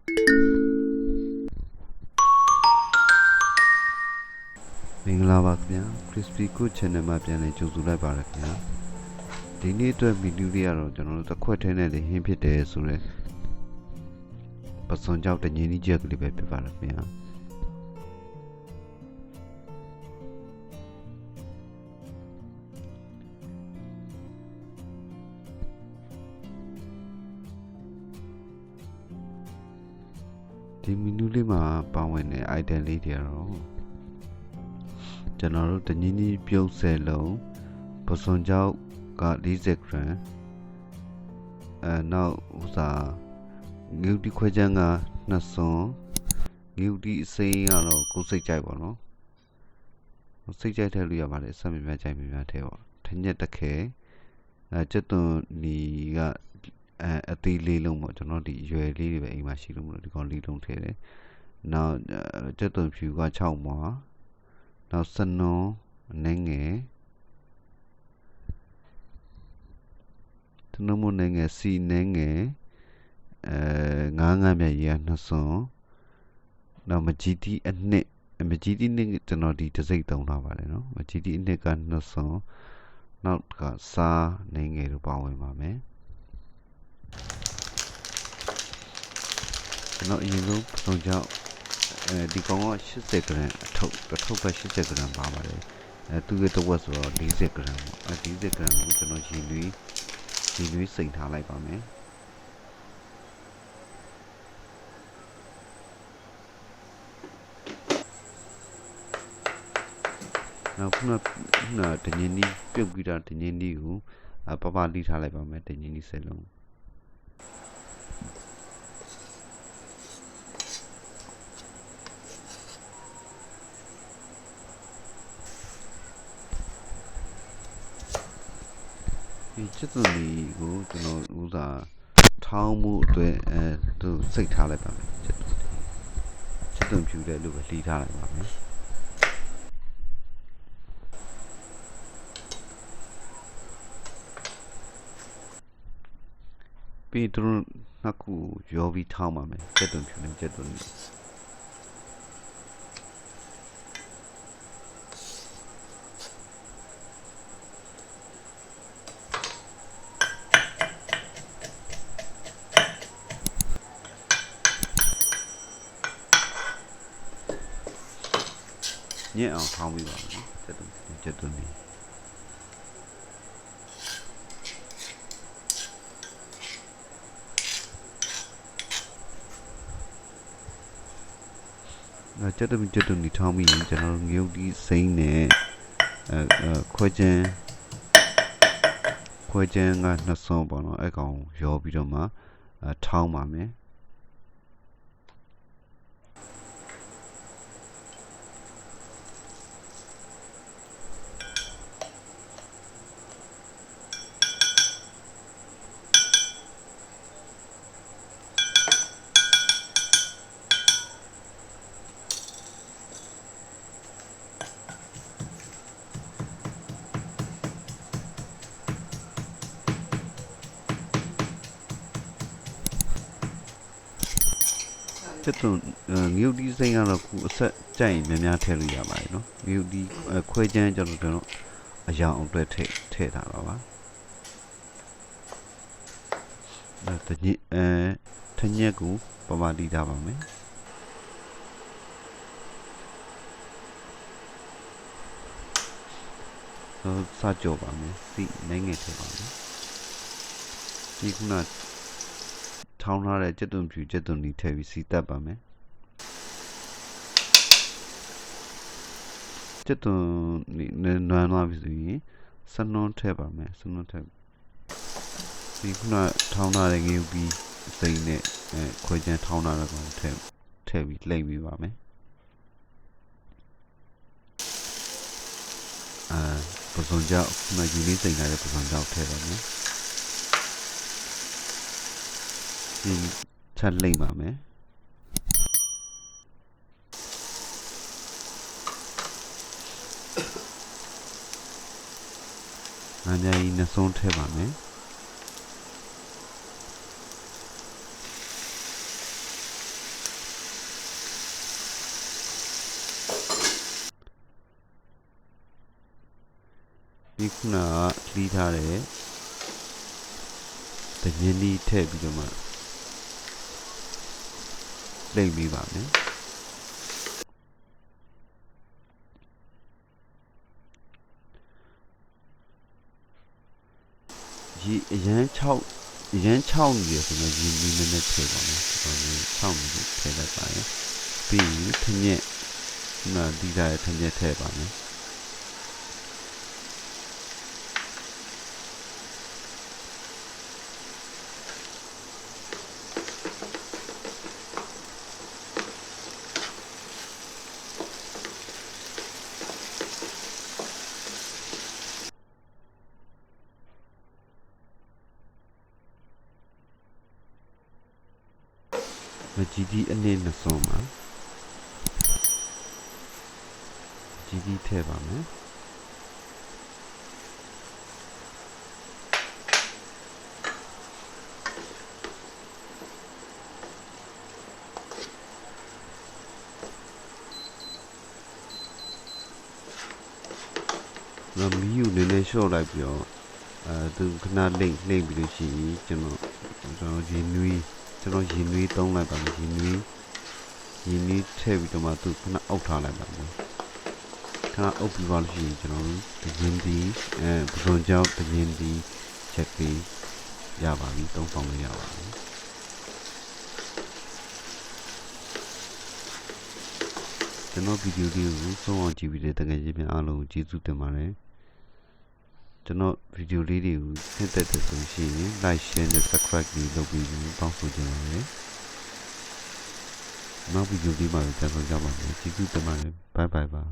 မင်္ဂလာပါခင်ဗျာ Crispy Cook Channel မှာပြန်လည်ကြိုဆိုလိုက်ပါရခင်ဗျာဒီနေ့အတွက်မီနူလေးကတော့ကျွန်တော်တို့တစ်ခွက်ထဲနဲ့လေဟင်းဖြစ်တယ်ဆိုတော့ပစွန်ကြောက်တငင်းကြီးချက်ကလေးပဲဖြစ်ပါရခင်ဗျာဒီမီနူလေးမှာပါဝင်တဲ့ item လေးတွေကတော့ကျွန်တော်တို့တငင်းကြီးပြုတ်ဆဲလုံးပစွန်ကြောက်က40 gram နောက်ဥစားငုတ်ဒီခွဲချမ်းက2စွန်ငုတ်ဒီအစိမ်းကတော့ကိုယ်စိတ်ကြိုက်ပါနော်စိတ်ကြိုက်ထည့်လို့ရပါတယ်ဆက်မြများကြိုက်မြများထည့်ပေါ့ထညက်တခဲကျက်သွန်နီကအသေးလေးလုံးပေါ့ကျွန်တော်ဒီရွယ်လေးတွေပဲအိမ်မှာရှိလို့မလို့ဒီကောင်လေးလုံးထည့်တယ်နောက်ကျက်သွန်ဖြူက6မွာနောက်စနွန်အနေငယ်စနွန်မနေငယ်စီနေငယ်ငါးမြတ်ရ2စွန်နောက်မကြီးတီအနှစ်မကြီးတီနှစ်ကျွန်တော်ဒီတစ်စိတ်သုံးထားပါတယ်နော်မကြီးတီအနှစ်က2စွန်နောက်ကစားနေငယ်တို့ပါဝင်ပါမယ်ကျွန်တော်အရင်ဆုံးပုံကြောင့်ဒီကောင်က80 gram အထုပ်ပဲ80 gram ပါပါတယ်သူ့ရဲ့တစ်ဝက်ဆိုတော့40 gram ပေါ့40 gram ကိုကျွန်တော်ရင်နွေးစိန်ထားလိုက်ပါမယ်နောက်ခုနတငင်းကြီးပြုတ်ပြီးတာတငင်းကြီးကိုပလိထားလိုက်ပါမယ်တငင်းကြီးစလုံးဒီချစ်သူလေးကိုကျွန်တော်ဥစားထောင်းမှုအတွက်သူစိတ်ထားလိုက်ပါမယ်ချစ်သူဖြူတဲ့လို့ပဲလှီးထားလိုက်ပါမယ်ပြီးတော့နှစ်ခုရောပြီးထောင်းပါမယ်ချစ်သူဖြူနဲ့ချစ်သူလေးညက်အောင်ထောင်းပြီးပါမယ်ကျက်သွန်နေကျက်သွန်နေထောင်းပြီးရင်ကျွန်တော်ငုတ်ဒီစိမ့်နဲ့ခွဲချမ်းက2စွန်ပေါ့နော်အဲ့ကောင်ရောပြီးတော့မှထောင်းပါမယ်ကျက်သွန်ငုတ်ဒီစိမ့်ကတော့ခုအဆက်ကြိုက်ရင်များထည့်လို့ရပါတယ်နော်ငုတ်ဒီခွဲချမ်းကျွန်တော်အရောင်အတွက်ထည့်ထားပါပါထညက်ကိုပလိထားပါမယ်စကြောပါမယ်စီနိုင်ငယ်ထည့်ပါမယ်ဒီခုနထောင်းထားတဲ့ကျက်သွန်ဖြူကျက်သွန်ဒီထည့်ပြီးစီတက်ပါမယ်ကျက်သွန်နွမ်းသွားပြီဆိုရင်စနွန်ထည့်ပါမယ်စနွန်ထည့်ဒီခုနထောင်းထားတဲ့ငရုတ်ပြီးစိမ့်နဲ့ခွဲချမ်းထောင်းထားတဲ့ကောင်ထည့်ပြီးလှိမ့်ပြီးပါမယ်ပစွန်ကြောက်ခုနယူလေးစိမ့်ထားတဲ့ပစွန်ကြောက်ထည့်ပါမယ်ချက်လိမ့်ပါမယ်ငါးကြီးနှစ်စွန်းထည့်ပါမယ် ဒီခုနကလှီးထားတဲ့တရင်ဒီထည့်ပြီးတော့မှလိမ့်ပြီးပါမယ်ရေအရန်6နေရဆိုတော့ရေနည်းနည်းထည့်ပါမယ်ဒီကောင်6နေထည့်လိုက်ပါရယ်ပြီးရင်ထညက်ခုနဒီထားတဲ့ထညက်ထည့်ပါမယ်မကြီးဒီအနေနဲ့ဆုံးပါကြီးဒီထည့်ပါမယ်မီးယူနည်းနည်းလျှော့လိုက်ပြီးတော့သူခဏလိမ့်ပြီးလို့ရှိရင်ကျွန်တော်ရေနွေးသုံးလိုက်ပါမယ်ရေနွေးထည့်ပြီးတော့မှသူခဏအုပ်ထားလိုက်ပါမယ်ခဏအုပ်ပြီးပါလို့ရှိရင်ကျွန်တော်တို့တရင်ဒီပစုံကြောင့်တရင်ဒီချက်ပြီးရပါပြီသုံးဆောင်လို့ရပါပြီကျွန်တော်ဗီဒီယိုလေးကိုဆုံးအောင်ကြည့်ပြီးတဲ့တကယ်ကြီးများအားလုံးကျေးဇူးတင်ပါတယ်ကျွန်တော်ဗီဒီယိုလေးတွေကိုနှစ်သက်တဲ့ဆိုရှင် like share နဲ့ subscribe လေးလုပ်ပြီးတောင်းဆိုချင်ပါတယ်နောက်ဗီဒီယိုလေးမှာပြန်ဆောင်ကြပါမယ်ကျေးဇူးတင်ပါတယ် bye bye ပါ